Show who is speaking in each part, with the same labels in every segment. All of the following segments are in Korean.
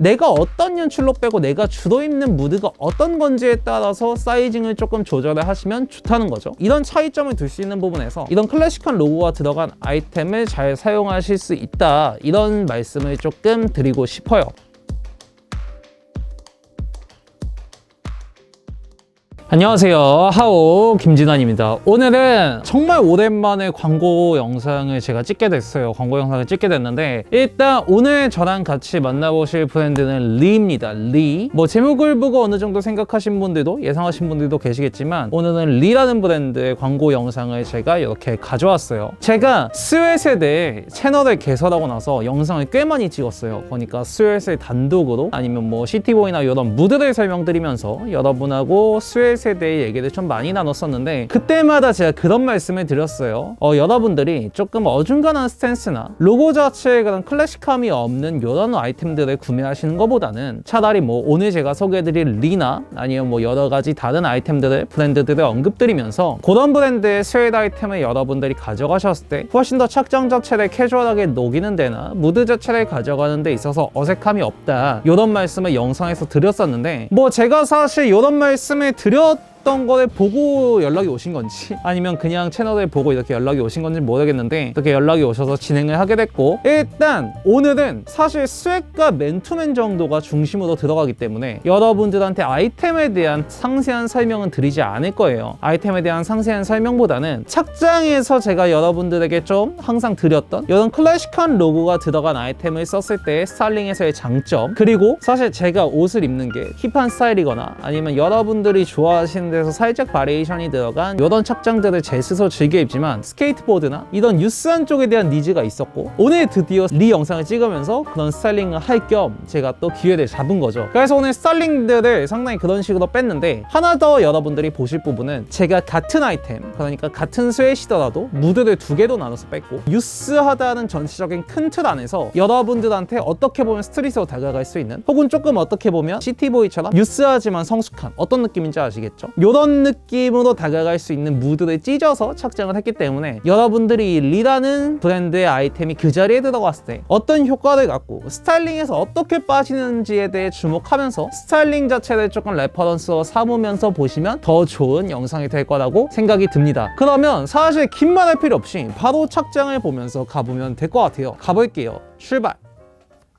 Speaker 1: 내가 어떤 연출로 빼고 내가 주로 입는 무드가 어떤 건지에 따라서 사이징을 조금 조절을 하시면 좋다는 거죠. 이런 차이점을 둘 수 있는 부분에서 이런 클래식한 로고가 들어간 아이템을 잘 사용하실 수 있다, 이런 말씀을 조금 드리고 싶어요. 안녕하세요, 하오 김진환입니다. 오늘은 정말 오랜만에 광고 영상을 제가 찍게 됐어요. 광고 영상을 찍게 됐는데, 일단 오늘 저랑 같이 만나보실 브랜드는 리입니다. 리. 뭐 제목을 보고 어느 정도 생각하신 분들도, 예상하신 분들도 계시겠지만, 오늘은 리라는 브랜드의 광고 영상을 제가 이렇게 가져왔어요. 제가 스웨트에 대해 채널을 개설하고 나서 영상을 꽤 많이 찍었어요. 그러니까 스웨트의 단독으로 아니면 뭐 시티보이나 이런 무드를 설명드리면서 여러분하고 스웨트 에 대해 얘기를 좀 많이 나눴었는데, 그때마다 제가 그런 말씀을 드렸어요. 여러분들이 조금 어중간한 스탠스나 로고 자체에 그런 클래식함이 없는 이런 아이템들을 구매하시는 것보다는 차라리 뭐 오늘 제가 소개해드릴 리나 아니면 뭐 여러 가지 다른 아이템들을, 브랜드들을 언급드리면서 그런 브랜드의 스웨트 아이템을 여러분들이 가져가셨을 때 훨씬 더 착장 자체를 캐주얼하게 녹이는 데나 무드 자체를 가져가는 데 있어서 어색함이 없다, 이런 말씀을 영상에서 드렸었는데, 뭐 제가 사실 이런 말씀을 드렸던 거를 보고 연락이 오신 건지 아니면 그냥 채널을 보고 이렇게 연락이 오신 건지 모르겠는데, 이렇게 연락이 오셔서 진행을 하게 됐고, 일단 오늘은 사실 스웨트가 맨투맨 정도가 중심으로 들어가기 때문에 여러분들한테 아이템에 대한 상세한 설명은 드리지 않을 거예요. 아이템에 대한 상세한 설명보다는 착장에서 제가 여러분들에게 좀 항상 드렸던 이런 클래식한 로고가 들어간 아이템을 썼을 때의 스타일링에서의 장점, 그리고 사실 제가 옷을 입는 게 힙한 스타일이거나 아니면 여러분들이 좋아하시는 데서 살짝 바리에이션이 들어간 이런 착장들을 제 스스로 즐겨 입지만 스케이트보드나 이런 유스한 쪽에 대한 니즈가 있었고, 오늘 드디어 리 영상을 찍으면서 그런 스타일링을 할 겸 제가 또 기회를 잡은 거죠. 그래서 오늘 스타일링들을 상당히 그런 식으로 뺐는데, 하나 더 여러분들이 보실 부분은 제가 같은 아이템, 그러니까 같은 스웨시더라도 무드를 두 개로 나눠서 뺐고, 유스하다는 전체적인 큰 틀 안에서 여러분들한테 어떻게 보면 스트릿으로 다가갈 수 있는, 혹은 조금 어떻게 보면 시티보이처럼 유스하지만 성숙한, 어떤 느낌인지 아시겠죠? 이런 느낌으로 다가갈 수 있는 무드를 찢어서 착장을 했기 때문에 여러분들이 리라는 브랜드의 아이템이 그 자리에 들어갔을 때 어떤 효과를 갖고 스타일링에서 어떻게 빠지는지에 대해 주목하면서 스타일링 자체를 조금 레퍼런스로 삼으면서 보시면 더 좋은 영상이 될 거라고 생각이 듭니다. 그러면 사실 긴 말 할 필요 없이 바로 착장을 보면서 가보면 될 것 같아요. 가볼게요. 출발!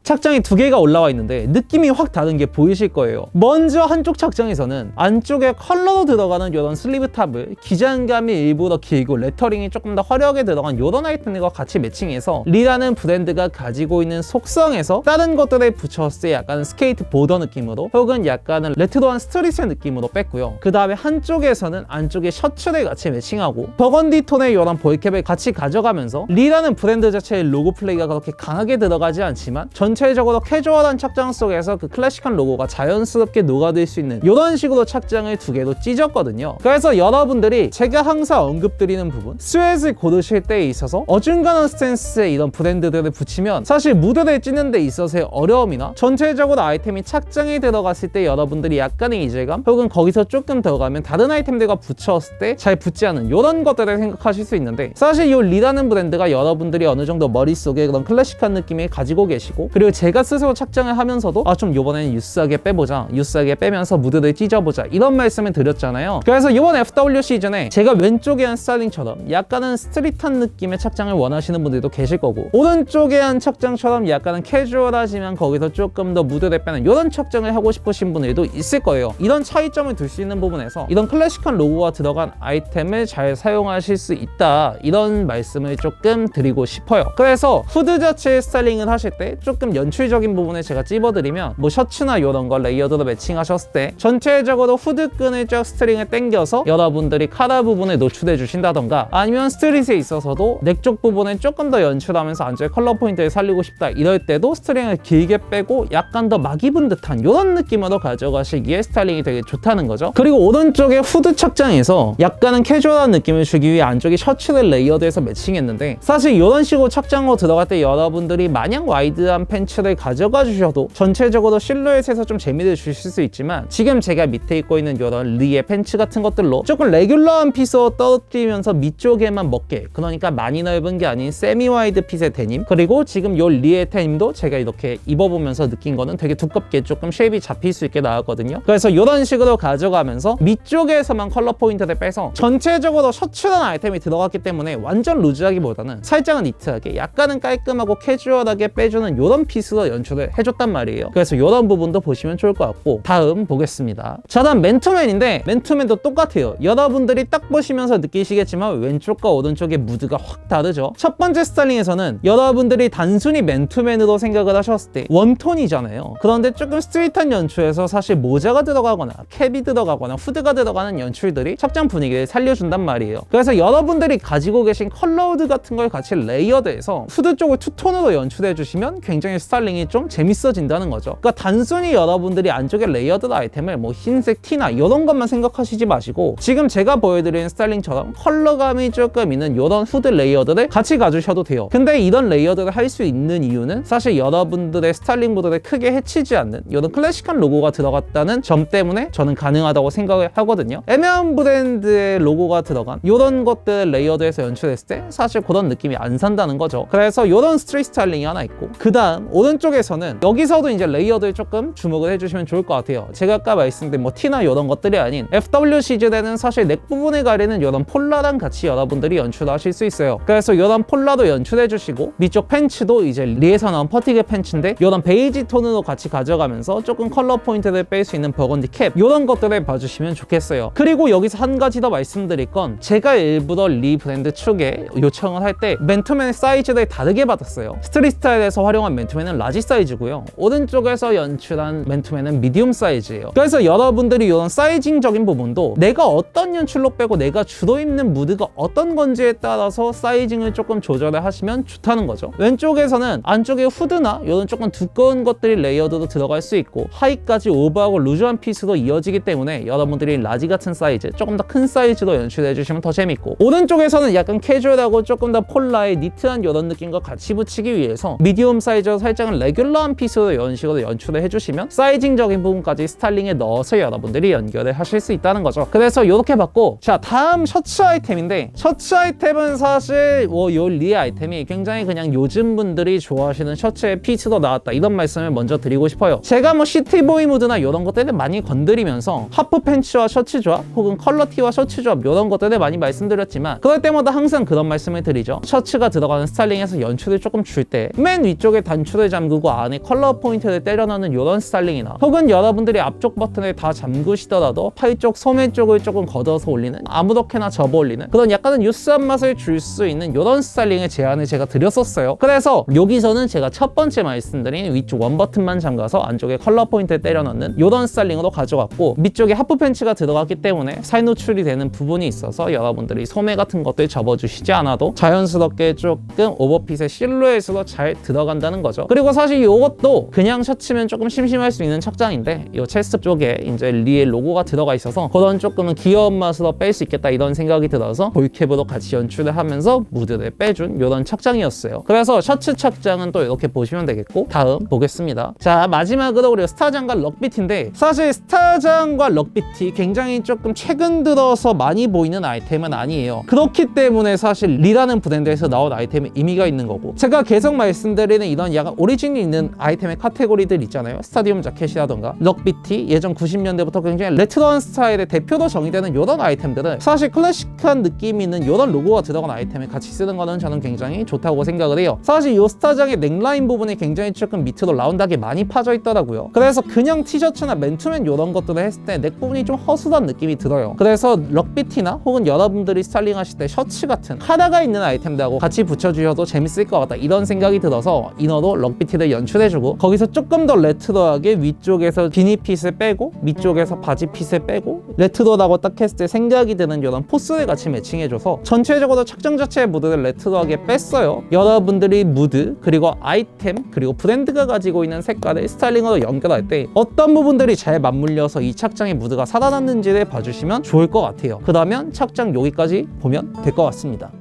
Speaker 1: 착장이 두 개가 올라와 있는데 느낌이 확 다른 게 보이실 거예요. 먼저 한쪽 착장에서는 안쪽에 컬러로 들어가는 이런 슬리브 탑을 기장감이 일부러 길고 레터링이 조금 더 화려하게 들어간 이런 아이템들과 같이 매칭해서 리라는 브랜드가 가지고 있는 속성에서 다른 것들을 붙였을 때 약간 스케이트보더 느낌으로, 혹은 약간은 레트로한 스트릿의 느낌으로 뺐고요. 그 다음에 한쪽에서는 안쪽에 셔츠를 같이 매칭하고 버건디 톤의 이런 볼캡을 같이 가져가면서 리라는 브랜드 자체의 로고 플레이가 그렇게 강하게 들어가지 않지만 전체적으로 캐주얼한 착장 속에서 그 클래식한 로고가 자연스럽게 녹아들 수 있는 이런 식으로 착장을 두 개로 찢었거든요. 그래서 여러분들이 제가 항상 언급드리는 부분, 스웨트를 고르실 때에 있어서 어중간한 스탠스의 이런 브랜드들을 붙이면 사실 무드를 찢는 데 있어서의 어려움이나 전체적으로 아이템이 착장에 들어갔을 때 여러분들이 약간의 이질감, 혹은 거기서 조금 더 가면 다른 아이템들과 붙였을 때 잘 붙지 않은 이런 것들을 생각하실 수 있는데, 사실 이 리라는 브랜드가 여러분들이 어느 정도 머릿속에 그런 클래식한 느낌을 가지고 계시고, 그리고 제가 스스로 착장을 하면서도 좀 이번에는 유스하게 빼보자, 유스하게 빼면서 무드를 찢어보자, 이런 말씀을 드렸잖아요. 그래서 이번 FW 시즌에 제가 왼쪽에 한 스타일링처럼 약간은 스트릿한 느낌의 착장을 원하시는 분들도 계실 거고, 오른쪽에 한 착장처럼 약간은 캐주얼하지만 거기서 조금 더 무드를 빼는 이런 착장을 하고 싶으신 분들도 있을 거예요. 이런 차이점을 둘 수 있는 부분에서 이런 클래식한 로고가 들어간 아이템을 잘 사용하실 수 있다, 이런 말씀을 조금 드리고 싶어요. 그래서 후드 자체의 스타일링을 하실 때 조금 연출적인 부분에 제가 찝어드리면, 뭐 셔츠나 이런 거 레이어드로 매칭하셨을 때 전체적으로 후드끈을 쫙 스트링을 당겨서 여러분들이 카라 부분에 노출해 주신다던가, 아니면 스트릿에 있어서도 넥 쪽 부분에 조금 더 연출하면서 안쪽에 컬러 포인트를 살리고 싶다, 이럴 때도 스트링을 길게 빼고 약간 더 막 입은 듯한 이런 느낌으로 가져가시기에 스타일링이 되게 좋다는 거죠. 그리고 오른쪽에 후드 착장에서 약간은 캐주얼한 느낌을 주기 위해 안쪽에 셔츠를 레이어드해서 매칭했는데, 사실 이런 식으로 착장으로 들어갈 때 여러분들이 마냥 와이드한 팬 팬츠를 가져가 주셔도 전체적으로 실루엣에서 좀 재미를 주실 수 있지만, 지금 제가 밑에 입고 있는 이런 리의 팬츠 같은 것들로 조금 레귤러한 핏으로 떨어뜨리면서 밑쪽에만 먹게, 그러니까 많이 넓은 게 아닌 세미 와이드 핏의 데님, 그리고 지금 요 리의 데님도 제가 이렇게 입어보면서 느낀 거는 되게 두껍게 조금 쉐입이 잡힐 수 있게 나왔거든요. 그래서 이런 식으로 가져가면서 밑쪽에서만 컬러 포인트를 빼서 전체적으로 셔츠라는 아이템이 들어갔기 때문에 완전 루즈하기보다는 살짝은 니트하게, 약간은 깔끔하고 캐주얼하게 빼주는 이런 핏으로 연출을 해줬단 말이에요. 그래서 이런 부분도 보시면 좋을 것 같고, 다음 보겠습니다. 자, 다음 맨투맨인데, 맨투맨도 똑같아요. 여러분들이 딱 보시면서 느끼시겠지만 왼쪽과 오른쪽의 무드가 확 다르죠. 첫 번째 스타일링에서는 여러분들이 단순히 맨투맨으로 생각을 하셨을 때 웜톤이잖아요. 그런데 조금 스트릿한 연출에서 사실 모자가 들어가거나 캡이 들어가거나 후드가 들어가는 연출들이 착장 분위기를 살려준단 말이에요. 그래서 여러분들이 가지고 계신 컬러 후드 같은 걸 같이 레이어드해서 후드 쪽을 투톤으로 연출해 주시면 굉장히 스타일링이 좀 재밌어진다는 거죠. 그러니까 단순히 여러분들이 안쪽에 레이어드 아이템을 뭐 흰색 티나 이런 것만 생각하시지 마시고, 지금 제가 보여드리는 스타일링처럼 컬러감이 조금 있는 이런 후드 레이어드를 같이 가주셔도 돼요. 근데 이런 레이어드를 할 수 있는 이유는 사실 여러분들의 스타일링 모드를 크게 해치지 않는 이런 클래식한 로고가 들어갔다는 점 때문에 저는 가능하다고 생각을 하거든요. 애매한 브랜드의 로고가 들어간 이런 것들 레이어드해서 연출했을 때 사실 그런 느낌이 안 산다는 거죠. 그래서 이런 스트릿 스타일링이 하나 있고, 그 다음 오른쪽에서는 여기서도 이제 레이어드에 조금 주목을 해주시면 좋을 것 같아요. 제가 아까 말씀드린 뭐 티나 이런 것들이 아닌 FW 시즌에는 사실 넥 부분에 가리는 이런 폴라랑 같이 여러분들이 연출하실 수 있어요. 그래서 이런 폴라도 연출해주시고, 밑쪽 팬츠도 이제 리에서 나온 퍼티그 팬츠인데 이런 베이지 톤으로 같이 가져가면서 조금 컬러 포인트를 뺄 수 있는 버건디 캡, 이런 것들을 봐주시면 좋겠어요. 그리고 여기서 한 가지 더 말씀드릴 건, 제가 일부러 리 브랜드 측에 요청을 할 때 맨투맨의 사이즈를 다르게 받았어요. 스트릿 스타일에서 활용한 맨투맨은 라지 사이즈고요, 오른쪽에서 연출한 맨투맨은 미디움 사이즈예요. 그래서 여러분들이 이런 사이징적인 부분도 내가 어떤 연출로 빼고 내가 주로 입는 무드가 어떤 건지에 따라서 사이징을 조금 조절을 하시면 좋다는 거죠. 왼쪽에서는 안쪽에 후드나 이런 조금 두꺼운 것들이 레이어드로 들어갈 수 있고, 하의까지 오버하고 루즈한 핏으로 이어지기 때문에 여러분들이 라지 같은 사이즈, 조금 더 큰 사이즈로 연출해 주시면 더 재밌고, 오른쪽에서는 약간 캐주얼하고 조금 더 폴라의 니트한 이런 느낌과 같이 붙이기 위해서 미디움 사이즈로 살짝은 레귤러한 핏으로 이런 식으로 연출을 해주시면 사이징적인 부분까지 스타일링에 넣어서 여러분들이 연결을 하실 수 있다는 거죠. 그래서 이렇게 봤고, 자, 다음 셔츠 아이템인데, 셔츠 아이템은 사실 요 리 아이템이 굉장히 그냥 요즘 분들이 좋아하시는 셔츠의 핏으로 나왔다, 이런 말씀을 먼저 드리고 싶어요. 제가 뭐 시티보이 무드나 이런 것들을 많이 건드리면서 하프 팬츠와 셔츠 조합, 혹은 컬러 티와 셔츠 조합 이런 것들을 많이 말씀드렸지만, 그럴 때마다 항상 그런 말씀을 드리죠. 셔츠가 들어가는 스타일링에서 연출을 조금 줄 때 맨 위쪽에 단추를 잠그고 안에 컬러 포인트를 때려 넣는 이런 스타일링이나, 혹은 여러분들이 앞쪽 버튼을 다 잠그시더라도 팔 쪽, 소매 쪽을 조금 걷어서 올리는, 아무렇게나 접어 올리는 그런 약간은 유스한 맛을 줄 수 있는 이런 스타일링의 제안을 제가 드렸었어요. 그래서 여기서는 제가 첫 번째 말씀드린 위쪽 원 버튼만 잠가서 안쪽에 컬러 포인트를 때려 넣는 이런 스타일링으로 가져갔고, 밑쪽에 하프 팬츠가 들어갔기 때문에 살 노출이 되는 부분이 있어서 여러분들이 소매 같은 것들 접어주시지 않아도 자연스럽게 조금 오버핏의 실루엣으로 잘 들어간다는 거죠. 그리고 사실 이것도 그냥 셔츠면 조금 심심할 수 있는 착장인데, 이 체스트 쪽에 이제 리의 로고가 들어가 있어서 그런 조금은 귀여운 맛으로 뺄 수 있겠다, 이런 생각이 들어서 볼캡으로 같이 연출을 하면서 무드를 빼준 이런 착장이었어요. 그래서 셔츠 착장은 또 이렇게 보시면 되겠고, 다음 보겠습니다. 자, 마지막으로 우리 스타장과 럭비티인데, 사실 스타장과 럭비티 굉장히 조금 최근 들어서 많이 보이는 아이템은 아니에요. 그렇기 때문에 사실 리라는 브랜드에서 나온 아이템에 의미가 있는 거고, 제가 계속 말씀드리는 이런 약간 오리진이 있는 아이템의 카테고리들 있잖아요. 스타디움 자켓이라던가 럭비티, 예전 90년대부터 굉장히 레트로한 스타일의 대표로 정의되는 이런 아이템들은 사실 클래식한 느낌이 있는 이런 로고가 들어간 아이템을 같이 쓰는 거는 저는 굉장히 좋다고 생각을 해요. 사실 이 스타장의 넥라인 부분이 굉장히 조금 밑으로 라운드하게 많이 파져 있더라고요. 그래서 그냥 티셔츠나 맨투맨 이런 것들을 했을 때 넥 부분이 좀 허술한 느낌이 들어요. 그래서 럭비티나 혹은 여러분들이 스타일링 하실 때 셔츠 같은 카라가 있는 아이템들하고 같이 붙여주셔도 재밌을 것 같다, 이런 생각이 들어서 이너도 럭비티를 연출해주고, 거기서 조금 더 레트로하게 위쪽에서 비니핏을 빼고 밑쪽에서 바지핏을 빼고 레트로라고 딱 했을 때 생각이 드는 이런 포스를 같이 매칭해줘서 전체적으로 착장 자체의 무드를 레트로하게 뺐어요. 여러분들이 무드, 그리고 아이템, 그리고 브랜드가 가지고 있는 색깔을 스타일링으로 연결할 때 어떤 부분들이 잘 맞물려서 이 착장의 무드가 살아났는지를 봐주시면 좋을 것 같아요. 그러면 착장 여기까지 보면 될 것 같습니다.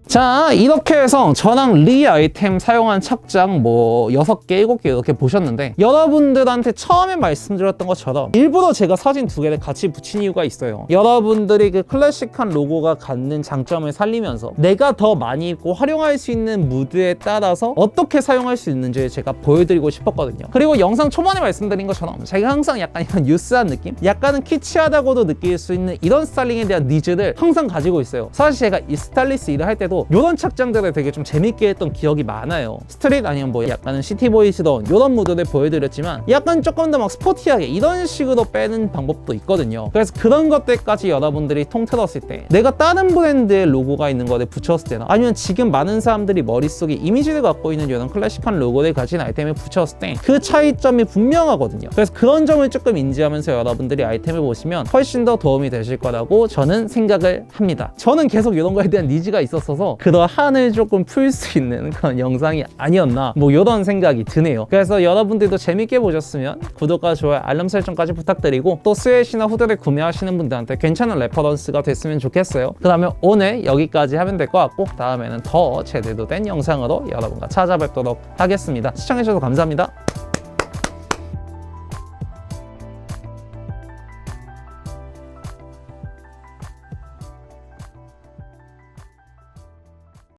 Speaker 1: 자, 이렇게 해서 저랑 리 아이템 사용한 착장 뭐 6개, 7개 이렇게 보셨는데 여러분들한테 처음에 말씀드렸던 것처럼 일부러 제가 사진 2개를 같이 붙인 이유가 있어요. 여러분들이 그 클래식한 로고가 갖는 장점을 살리면서 내가 더 많이 입고 활용할 수 있는 무드에 따라서 어떻게 사용할 수 있는지 제가 보여드리고 싶었거든요. 그리고 영상 초반에 말씀드린 것처럼 제가 항상 약간 이런 뉴스한 느낌? 약간은 키치하다고도 느낄 수 있는 이런 스타일링에 대한 니즈를 항상 가지고 있어요. 사실 제가 이 스타일리스트 일을 할 때도 이런 착장들을 되게 좀 재밌게 했던 기억이 많아요. 스트릿 아니면 뭐 약간은 시티보이스러운 이런 무드를 보여드렸지만 약간 조금 더 막 스포티하게 이런 식으로 빼는 방법도 있거든요. 그래서 그런 것들까지 여러분들이 통틀었을 때 내가 다른 브랜드의 로고가 있는 거를 붙였을 때나 아니면 지금 많은 사람들이 머릿속에 이미지를 갖고 있는 이런 클래식한 로고를 가진 아이템을 붙였을 때 그 차이점이 분명하거든요. 그래서 그런 점을 조금 인지하면서 여러분들이 아이템을 보시면 훨씬 더 도움이 되실 거라고 저는 생각을 합니다. 저는 계속 이런 거에 대한 니즈가 있었어서 그러한을 조금 풀 수 있는 그런 영상이 아니었나 뭐 이런 생각이 드네요. 그래서 여러분들도 재밌게 보셨으면 구독과 좋아요, 알람 설정까지 부탁드리고 또 스웨시나 후드를 구매하시는 분들한테 괜찮은 레퍼런스가 됐으면 좋겠어요. 그러면 오늘 여기까지 하면 될 것 같고 다음에는 더 제대로 된 영상으로 여러분과 찾아뵙도록 하겠습니다. 시청해주셔서 감사합니다.